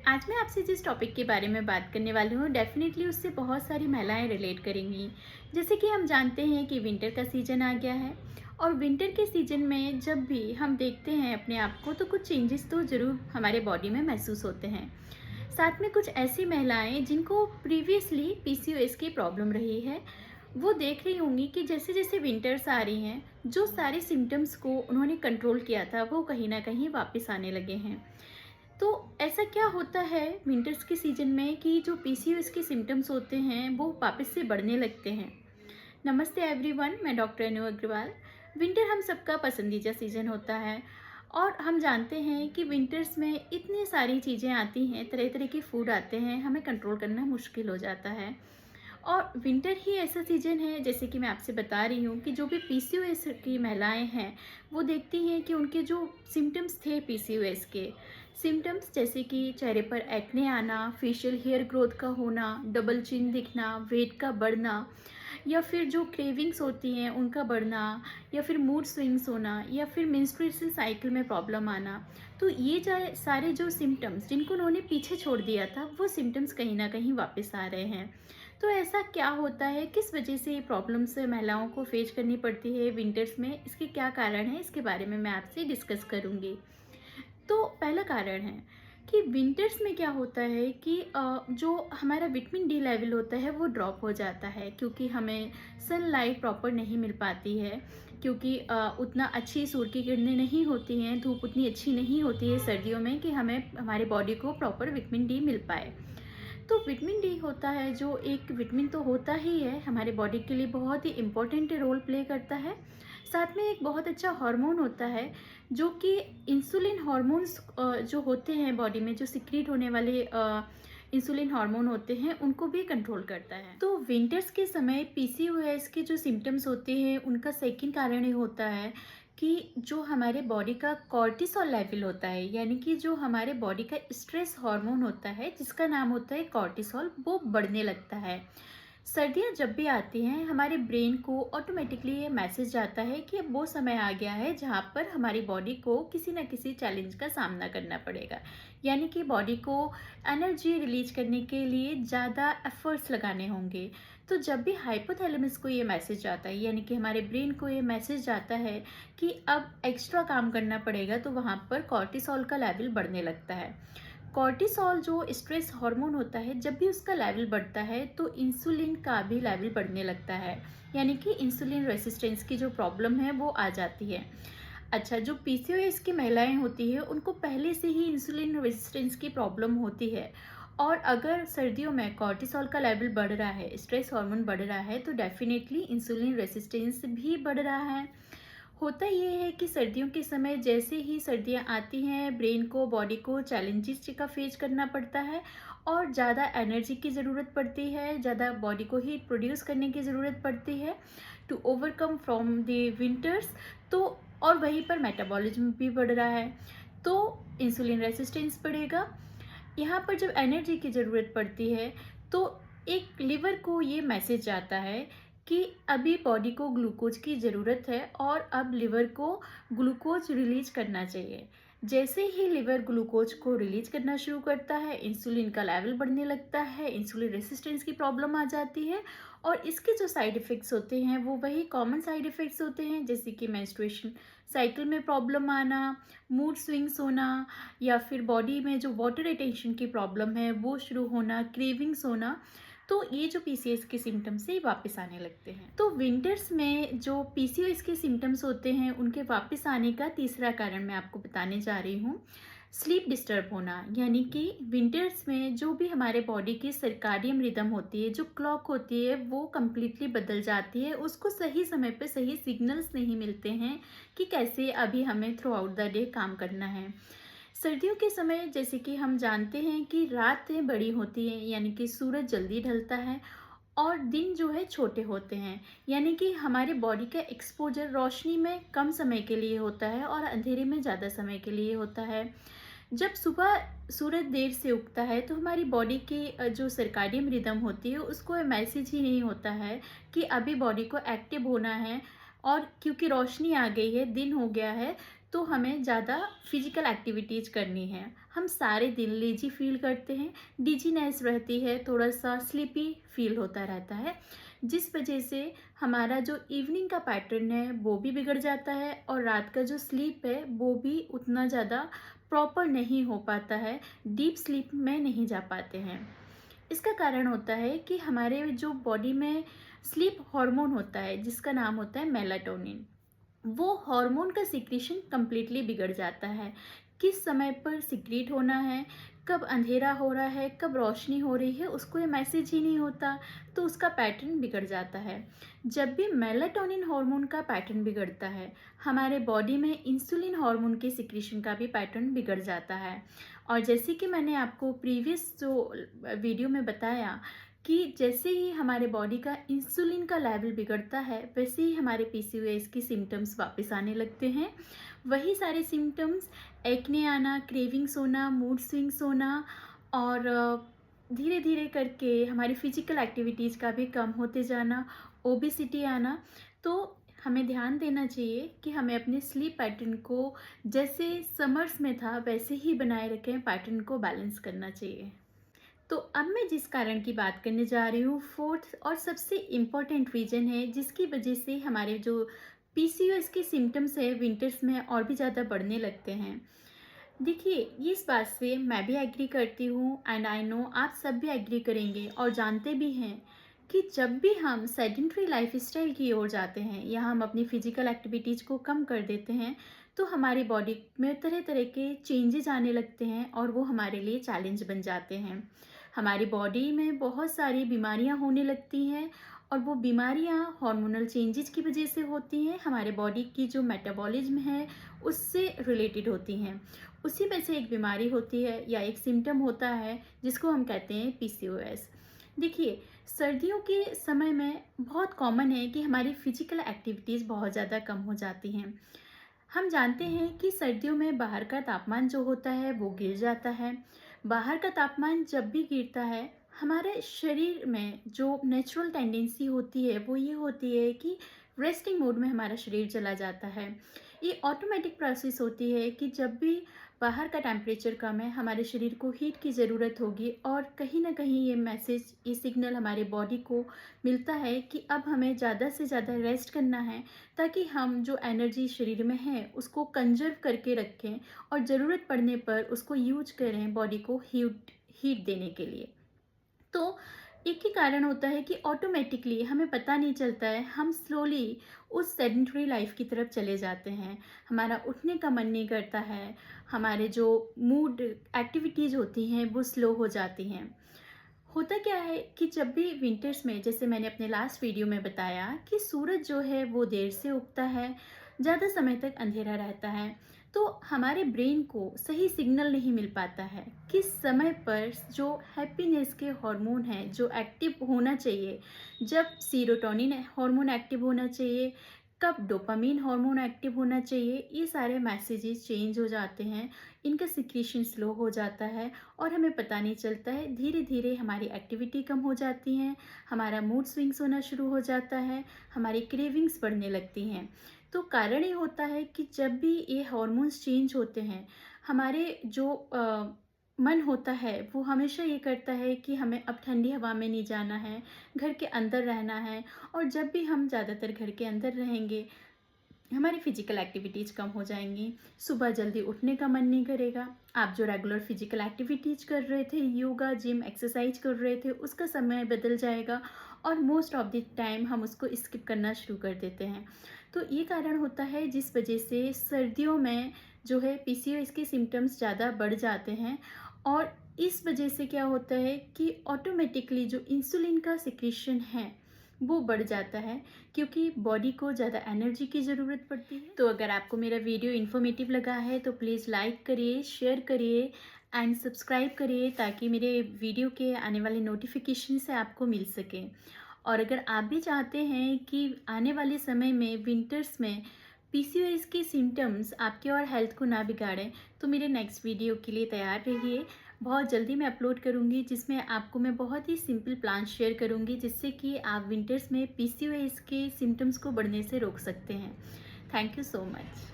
आज मैं आपसे जिस टॉपिक के बारे में बात करने वाली हूँ डेफ़िनेटली उससे बहुत सारी महिलाएं रिलेट करेंगी। जैसे कि हम जानते हैं कि विंटर का सीज़न आ गया है और विंटर के सीज़न में जब भी हम देखते हैं अपने आप को तो कुछ चेंजेस तो ज़रूर हमारे बॉडी में महसूस होते हैं। साथ में कुछ ऐसी महिलाएं जिनको प्रीवियसली पीसीओएस की प्रॉब्लम रही है, वो देख रही होंगी कि जैसे जैसे विंटर्स आ रही हैं, जो सारे सिम्टम्स को उन्होंने कंट्रोल किया था वो कहीं ना कहीं वापस आने लगे हैं। तो ऐसा क्या होता है विंटर्स के सीजन में कि जो पीसीओएस के सिम्टम्स होते हैं वो वापस से बढ़ने लगते हैं। नमस्ते एवरीवन, मैं डॉक्टर अनु अग्रवाल। विंटर हम सबका पसंदीदा सीज़न होता है और हम जानते हैं कि विंटर्स में इतनी सारी चीज़ें आती हैं, तरह तरह के फूड आते हैं, हमें कंट्रोल करना मुश्किल हो जाता है। और विंटर ही ऐसा सीज़न है, जैसे कि मैं आपसे बता रही हूँ कि जो भी पीसीओएस की महिलाएं हैं वो देखती हैं कि उनके जो सिम्टम्स थे पीसीओएस के सिम्टम्स, जैसे कि चेहरे पर एक्ने आना, फेशियल हेयर ग्रोथ का होना, डबल चिन दिखना, वेट का बढ़ना, या फिर जो क्रेविंग्स होती हैं उनका बढ़ना, या फिर मूड स्विंग्स होना, या फिर मेंस्ट्रुएशन साइकिल में प्रॉब्लम आना। तो ये सारे जो सिम्टम्स जिनको उन्होंने पीछे छोड़ दिया था वो सिम्टम्स कहीं ना कहीं वापस आ रहे हैं। तो ऐसा क्या होता है, किस वजह से ये प्रॉब्लम्स महिलाओं को फेस करनी पड़ती है विंटर्स में, इसके क्या कारण है, इसके बारे में मैं आपसे डिस्कस करूँगी। तो पहला कारण है कि विंटर्स में क्या होता है कि जो हमारा विटामिन डी लेवल होता है वो ड्रॉप हो जाता है, क्योंकि हमें सनलाइट प्रॉपर नहीं मिल पाती है, क्योंकि उतना अच्छी सूर्य की किरणें नहीं होती हैं, धूप उतनी अच्छी नहीं होती है सर्दियों में कि हमें हमारे बॉडी को प्रॉपर विटामिन डी मिल पाए। तो विटामिन डी होता है जो एक विटामिन तो होता ही है, हमारे बॉडी के लिए बहुत ही इम्पोर्टेंट रोल प्ले करता है। साथ में एक बहुत अच्छा हार्मोन होता है जो कि इंसुलिन हार्मोन्स जो होते हैं बॉडी में, जो सिक्रीट होने वाले इंसुलिन हार्मोन होते हैं, उनको भी कंट्रोल करता है। तो विंटर्स के समय पीसीओएस के जो सिम्टम्स होते हैं उनका सेकंड कारण ये होता है कि जो हमारे बॉडी का कॉर्टिसोल लेवल होता है, यानी कि जो हमारे बॉडी का स्ट्रेस हार्मोन होता है जिसका नाम होता है कॉर्टिसोल, वो बढ़ने लगता है। सर्दियाँ जब भी आती हैं हमारे ब्रेन को ऑटोमेटिकली ये मैसेज जाता है कि अब वो समय आ गया है जहाँ पर हमारी बॉडी को किसी न किसी चैलेंज का सामना करना पड़ेगा, यानी कि बॉडी को एनर्जी रिलीज करने के लिए ज़्यादा एफर्ट्स लगाने होंगे। तो जब भी हाइपोथैलेमस को ये मैसेज जाता है, यानी कि हमारे ब्रेन को ये मैसेज जाता है कि अब एक्स्ट्रा काम करना पड़ेगा, तो वहाँ पर कॉर्टिसोल का लेवल बढ़ने लगता है। कॉर्टिसोल जो स्ट्रेस हार्मोन होता है, जब भी उसका लेवल बढ़ता है तो इंसुलिन का भी लेवल बढ़ने लगता है, यानी कि इंसुलिन रेसिस्टेंस की जो प्रॉब्लम है वो आ जाती है। अच्छा, जो पीसीओएस की महिलाएं होती है उनको पहले से ही इंसुलिन रेजिस्टेंस की प्रॉब्लम होती है, और अगर सर्दियों में कॉर्टिसोल का लेवल बढ़ रहा है, स्ट्रेस हार्मोन बढ़ रहा है, तो डेफिनेटली इंसुलिन रेसिस्टेंस भी बढ़ रहा है। होता ये है कि सर्दियों के समय जैसे ही सर्दियाँ आती हैं, ब्रेन को, बॉडी को चैलेंजेस का फेस करना पड़ता है और ज़्यादा एनर्जी की ज़रूरत पड़ती है, ज़्यादा बॉडी को हीट प्रोड्यूस करने की ज़रूरत पड़ती है to overcome from the winters. तो और वहीं पर मेटाबॉलिज्म भी बढ़ रहा है, तो इंसुलिन रेसिस्टेंस बढ़ेगा। यहाँ पर जब एनर्जी की ज़रूरत पड़ती है तो एक लिवर को ये मैसेज आता है कि अभी बॉडी को ग्लूकोज की ज़रूरत है और अब लिवर को ग्लूकोज रिलीज करना चाहिए। जैसे ही लिवर ग्लूकोज को रिलीज करना शुरू करता है, इंसुलिन का लेवल बढ़ने लगता है, इंसुलिन रेसिस्टेंस की प्रॉब्लम आ जाती है, और इसके जो साइड इफ़ेक्ट्स होते हैं वो वही कॉमन साइड इफ़ेक्ट्स होते हैं, जैसे कि मेंस्ट्रुएशन साइकिल में प्रॉब्लम आना, मूड स्विंग्स होना, या फिर बॉडी में जो वाटर रिटेंशन की प्रॉब्लम है वो शुरू होना, क्रेविंग्स होना। तो ये जो पीसीओएस के सिम्टम्स है ये वापस आने लगते हैं। तो विंटर्स में जो पीसीओएस के सिम्टम्स होते हैं उनके वापस आने का तीसरा कारण मैं आपको बताने जा रही हूँ, स्लीप डिस्टर्ब होना। यानी कि विंटर्स में जो भी हमारे बॉडी की सर्काडियम रिदम होती है, जो क्लॉक होती है, वो कम्प्लीटली बदल जाती है, उसको सही समय पे सही सिग्नल्स नहीं मिलते हैं कि कैसे अभी हमें थ्रू आउट द डे काम करना है। सर्दियों के समय जैसे कि हम जानते हैं कि रातें बड़ी होती हैं, यानी कि सूरज जल्दी ढलता है और दिन जो है छोटे होते हैं, यानी कि हमारे बॉडी का एक्सपोजर रोशनी में कम समय के लिए होता है और अंधेरे में ज़्यादा समय के लिए होता है। जब सुबह सूरज देर से उगता है तो हमारी बॉडी की जो सर्काडियम रिदम होती है उसको मैसेज ही नहीं होता है कि अभी बॉडी को एक्टिव होना है, और क्योंकि रोशनी आ गई है, दिन हो गया है, तो हमें ज़्यादा फिजिकल एक्टिविटीज़ करनी है। हम सारे दिन लेजी फील करते हैं, डिजीनेस रहती है, थोड़ा सा स्लीपी फील होता रहता है, जिस वजह से हमारा जो इवनिंग का पैटर्न है वो भी बिगड़ जाता है और रात का जो स्लीप है वो भी उतना ज़्यादा प्रॉपर नहीं हो पाता है, डीप स्लीप में नहीं जा पाते हैं। इसका कारण होता है कि हमारे जो बॉडी में स्लीप हार्मोन होता है जिसका नाम होता है मेलाटोनिन, वो हार्मोन का सिक्रीशन कम्प्लीटली बिगड़ जाता है। किस समय पर सिक्रीट होना है, कब अंधेरा हो रहा है, कब रोशनी हो रही है, उसको ये मैसेज ही नहीं होता, तो उसका पैटर्न बिगड़ जाता है। जब भी मेलाटोनिन हार्मोन का पैटर्न बिगड़ता है, हमारे बॉडी में इंसुलिन हार्मोन के सिक्रीशन का भी पैटर्न बिगड़ जाता है। और जैसे कि मैंने आपको प्रीवियस जो वीडियो में बताया कि जैसे ही हमारे बॉडी का इंसुलिन का लेवल बिगड़ता है, वैसे ही हमारे पीसीओएस की सिम्टम्स वापस आने लगते हैं। वही सारे सिम्टम्स, एक्ने आना, क्रेविंग्स होना, मूड स्विंग्स होना और धीरे धीरे करके हमारी फिजिकल एक्टिविटीज़ का भी कम होते जाना, ओबेसिटी आना। तो हमें ध्यान देना चाहिए कि हमें अपने स्लीप पैटर्न को जैसे समर्स में था वैसे ही बनाए रखें, पैटर्न को बैलेंस करना चाहिए। तो अब मैं जिस कारण की बात करने जा रही हूँ, फोर्थ और सबसे इम्पॉर्टेंट रीज़न है जिसकी वजह से हमारे जो पीसीओएस के सिम्टम्स है विंटर्स में और भी ज़्यादा बढ़ने लगते हैं। देखिए, इस बात से मैं भी एग्री करती हूँ एंड आई नो आप सब भी एग्री करेंगे और जानते भी हैं कि जब भी हम सेडेंटरी लाइफस्टाइल की ओर जाते हैं या हम अपनी फिजिकल एक्टिविटीज़ को कम कर देते हैं, तो हमारी बॉडी में तरह तरह के चेंजेस आने लगते हैं और वो हमारे लिए चैलेंज बन जाते हैं। हमारी बॉडी में बहुत सारी बीमारियां होने लगती हैं और वो बीमारियां हार्मोनल चेंजेस की वजह से होती हैं, हमारे बॉडी की जो मेटाबॉलिज्म है उससे रिलेटेड होती हैं। उसी में से एक बीमारी होती है या एक सिम्टम होता है जिसको हम कहते हैं पीसीओएस। देखिए, सर्दियों के समय में बहुत कॉमन है कि हमारी फिजिकल एक्टिविटीज़ बहुत ज़्यादा कम हो जाती हैं। हम जानते हैं कि सर्दियों में बाहर का तापमान जो होता है वो गिर जाता है। बाहर का तापमान जब भी गिरता है, हमारे शरीर में जो नेचुरल टेंडेंसी होती है वो ये होती है कि रेस्टिंग मोड में हमारा शरीर चला जाता है। ये ऑटोमेटिक प्रोसेस होती है कि जब भी बाहर का टेम्परेचर कम है, हमारे शरीर को हीट की ज़रूरत होगी और कहीं ना कहीं ये मैसेज, ये सिग्नल हमारे बॉडी को मिलता है कि अब हमें ज़्यादा से ज़्यादा रेस्ट करना है, ताकि हम जो एनर्जी शरीर में है उसको कंजर्व करके रखें और ज़रूरत पड़ने पर उसको यूज करें बॉडी को हीट हीट देने के लिए। तो एक ही कारण होता है कि ऑटोमेटिकली हमें पता नहीं चलता है, हम स्लोली उस सेडेंटरी लाइफ की तरफ चले जाते हैं। हमारा उठने का मन नहीं करता है, हमारे जो मूड एक्टिविटीज़ होती हैं वो स्लो हो जाती हैं। होता क्या है कि जब भी विंटर्स में, जैसे मैंने अपने लास्ट वीडियो में बताया कि सूरज जो है वो देर से उगता है, ज़्यादा समय तक अंधेरा रहता है, तो हमारे ब्रेन को सही सिग्नल नहीं मिल पाता है किस समय पर जो हैप्पीनेस के हार्मोन हैं जो एक्टिव होना चाहिए, जब सीरोटोनिन हार्मोन एक्टिव होना चाहिए, कब डोपामीन हार्मोन एक्टिव होना चाहिए, ये सारे मैसेजेस चेंज हो जाते हैं, इनका सिक्रीशन स्लो हो जाता है और हमें पता नहीं चलता है। धीरे धीरे हमारी एक्टिविटी कम हो जाती हैं, हमारा मूड स्विंग्स होना शुरू हो जाता है, हमारी क्रेविंग्स बढ़ने लगती हैं। तो कारण ये होता है कि जब भी ये हार्मोन्स चेंज होते हैं, हमारे जो मन होता है वो हमेशा ये करता है कि हमें अब ठंडी हवा में नहीं जाना है, घर के अंदर रहना है। और जब भी हम ज़्यादातर घर के अंदर रहेंगे, हमारी फिजिकल एक्टिविटीज़ कम हो जाएंगी, सुबह जल्दी उठने का मन नहीं करेगा। आप जो रेगुलर फिजिकल एक्टिविटीज़ कर रहे थे, योगा, जिम, एक्सरसाइज कर रहे थे, उसका समय बदल जाएगा और मोस्ट ऑफ द टाइम हम उसको स्किप करना शुरू कर देते हैं। तो ये कारण होता है जिस वजह से सर्दियों में जो है पीसीओएस के सिम्टम्स ज़्यादा बढ़ जाते हैं। और इस वजह से क्या होता है कि ऑटोमेटिकली जो इंसुलिन का सिक्रीशन है वो बढ़ जाता है, क्योंकि बॉडी को ज़्यादा एनर्जी की ज़रूरत पड़ती है। तो अगर आपको मेरा वीडियो इन्फॉर्मेटिव लगा है तो प्लीज़ लाइक करिए, शेयर करिए एंड सब्सक्राइब करिए, ताकि मेरे वीडियो के आने वाले नोटिफिकेशन से आपको मिल सके। और अगर आप भी चाहते हैं कि आने वाले समय में विंटर्स में पीसीओएस के सिम्टम्स आपके और हेल्थ को ना बिगाड़ें, तो मेरे नेक्स्ट वीडियो के लिए तैयार रहिए। बहुत जल्दी मैं अपलोड करूँगी जिसमें आपको मैं बहुत ही सिंपल प्लान शेयर करूँगी, जिससे कि आप विंटर्स में पीसीओएस के सिम्टम्स को बढ़ने से रोक सकते हैं। Thank you so much.